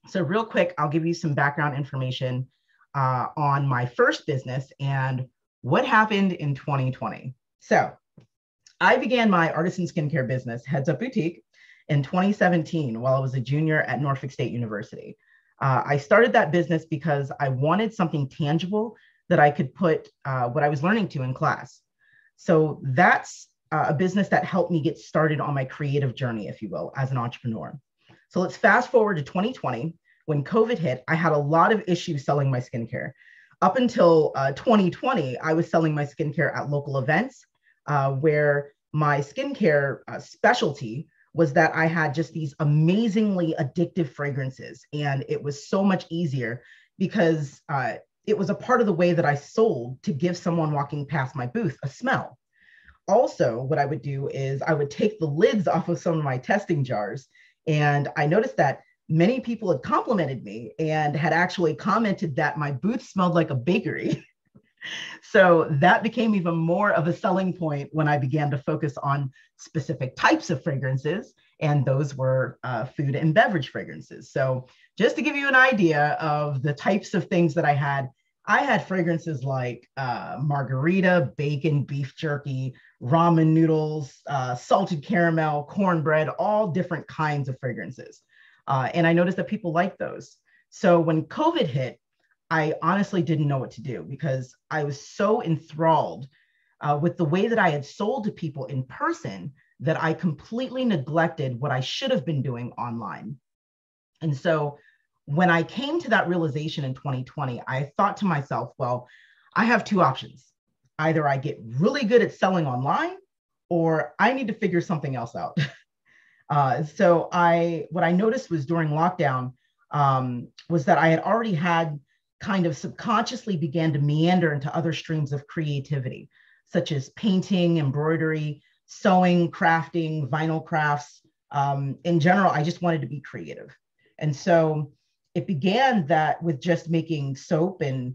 So real quick, I'll give you some background information on my first business and what happened in 2020. So I began my artisan skincare business, Heads Up Boutique, in 2017 while I was a junior at Norfolk State University. I started that business because I wanted something tangible that I could put what I was learning to in class. So that's a business that helped me get started on my creative journey, if you will, as an entrepreneur. So let's fast forward to 2020. When COVID hit, I had a lot of issues selling my skincare. Up until 2020, I was selling my skincare at local events where my skincare specialty was that I had just these amazingly addictive fragrances. And it was so much easier because it was a part of the way that I sold to give someone walking past my booth a smell. Also, what I would do is I would take the lids off of some of my testing jars. And I noticed that many people had complimented me and had actually commented that my booth smelled like a bakery. So that became even more of a selling point when I began to focus on specific types of fragrances, and those were food and beverage fragrances. So just to give you an idea of the types of things that I had fragrances like margarita, bacon, beef jerky, ramen noodles, salted caramel, cornbread, all different kinds of fragrances. And I noticed that people like those. So when COVID hit, I honestly didn't know what to do because I was so enthralled with the way that I had sold to people in person that I completely neglected what I should have been doing online. And so when I came to that realization in 2020, I thought to myself, well, I have two options. Either I get really good at selling online or I need to figure something else out. What I noticed was during lockdown was that I had already had kind of subconsciously began to meander into other streams of creativity, such as painting, embroidery, sewing, crafting, vinyl crafts. In general, I just wanted to be creative. And so it began that with just making soap and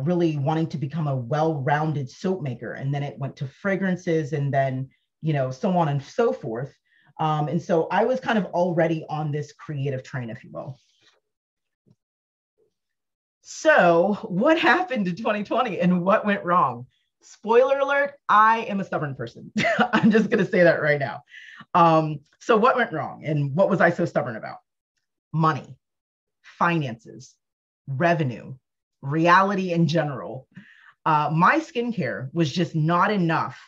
really wanting to become a well-rounded soap maker. And then it went to fragrances and then, so on and so forth. And so I was kind of already on this creative train, if you will. So what happened in 2020 and what went wrong? Spoiler alert, I am a stubborn person. I'm just going to say that right now. So what went wrong and what was I so stubborn about? Money, finances, revenue, reality in general. My skincare was just not enough.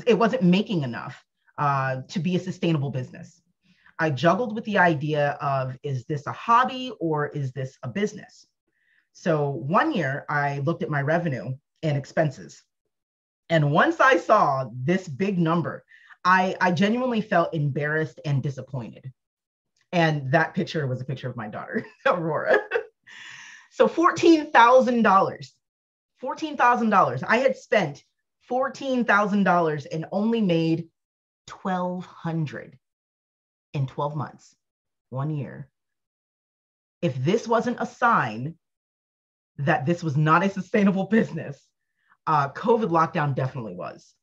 It wasn't making enough to be a sustainable business. I juggled with the idea of, is this a hobby or is this a business? So one year I looked at my revenue and expenses. And once I saw this big number, I genuinely felt embarrassed and disappointed. And that picture was a picture of my daughter, Aurora. So $14,000. $14,000. I had spent $14,000 and only made $1,200 in 12 months, 1 year. If this wasn't a sign that this was not a sustainable business, COVID lockdown definitely was.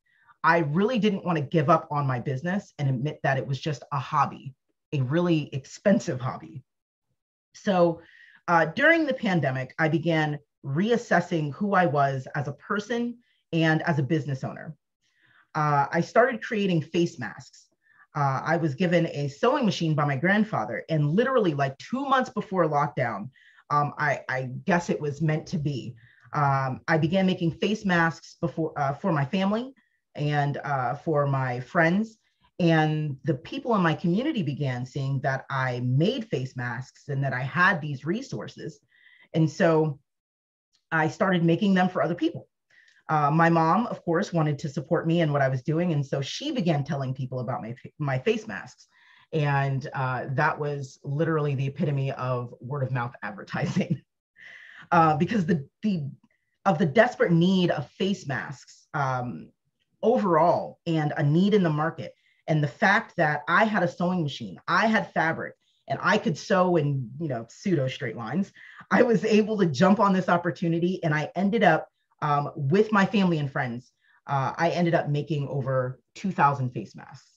I really didn't want to give up on my business and admit that it was just a hobby, a really expensive hobby. So during the pandemic, I began reassessing who I was as a person and as a business owner. I started creating face masks. I was given a sewing machine by my grandfather, and literally like 2 months before lockdown, I guess it was meant to be. I began making face masks for my family and for my friends. And the people in my community began seeing that I made face masks and that I had these resources. And so I started making them for other people. My mom, of course, wanted to support me in what I was doing. And so she began telling people about my face masks. And that was literally the epitome of word of mouth advertising. Because of the desperate need of face masks overall and a need in the market. And the fact that I had a sewing machine, I had fabric, and I could sew in, pseudo straight lines, I was able to jump on this opportunity. And I ended up with my family and friends, I ended up making over 2,000 face masks.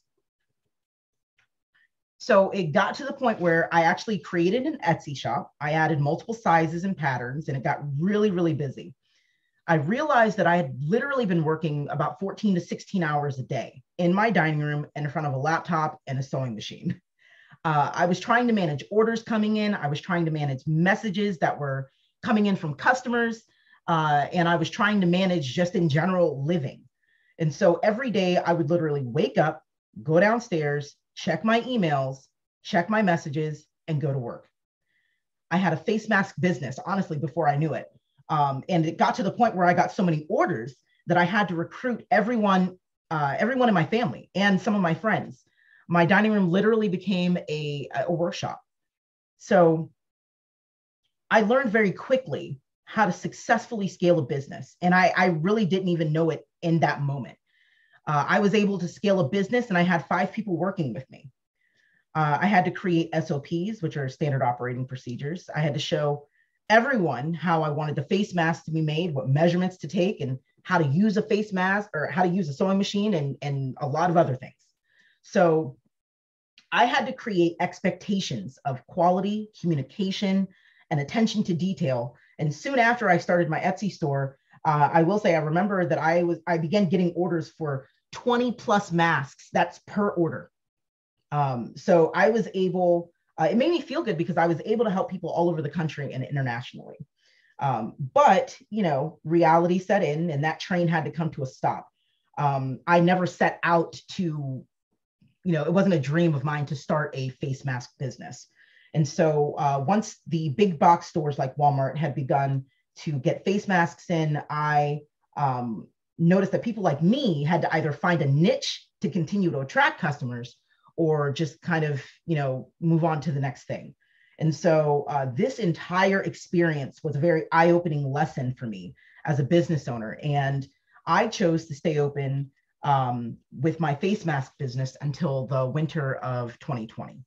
So it got to the point where I actually created an Etsy shop. I added multiple sizes and patterns, and it got really, really busy. I realized that I had literally been working about 14 to 16 hours a day in my dining room and in front of a laptop and a sewing machine. I was trying to manage orders coming in. I was trying to manage messages that were coming in from customers. And I was trying to manage just in general living. And so every day I would literally wake up, go downstairs, check my emails, check my messages, and go to work. I had a face mask business, honestly, before I knew it. And it got to the point where I got so many orders that I had to recruit everyone in my family and some of my friends. My dining room literally became a workshop. So I learned very quickly how to successfully scale a business. And I really didn't even know it in that moment. I was able to scale a business and I had 5 people working with me. I had to create SOPs, which are standard operating procedures. I had to show everyone how I wanted the face mask to be made, what measurements to take, and how to use a face mask or how to use a sewing machine and a lot of other things. So I had to create expectations of quality, communication, and attention to detail. And soon after I started my Etsy store, I will say I remember that I began getting orders for 20 plus masks. That's per order. So I was able, it made me feel good because I was able to help people all over the country and internationally. But, reality set in and that train had to come to a stop. I never set out to, it wasn't a dream of mine to start a face mask business. And so once the big box stores like Walmart had begun to get face masks in, I noticed that people like me had to either find a niche to continue to attract customers or just kind of, move on to the next thing. And so this entire experience was a very eye-opening lesson for me as a business owner. And I chose to stay open with my face mask business until the winter of 2020.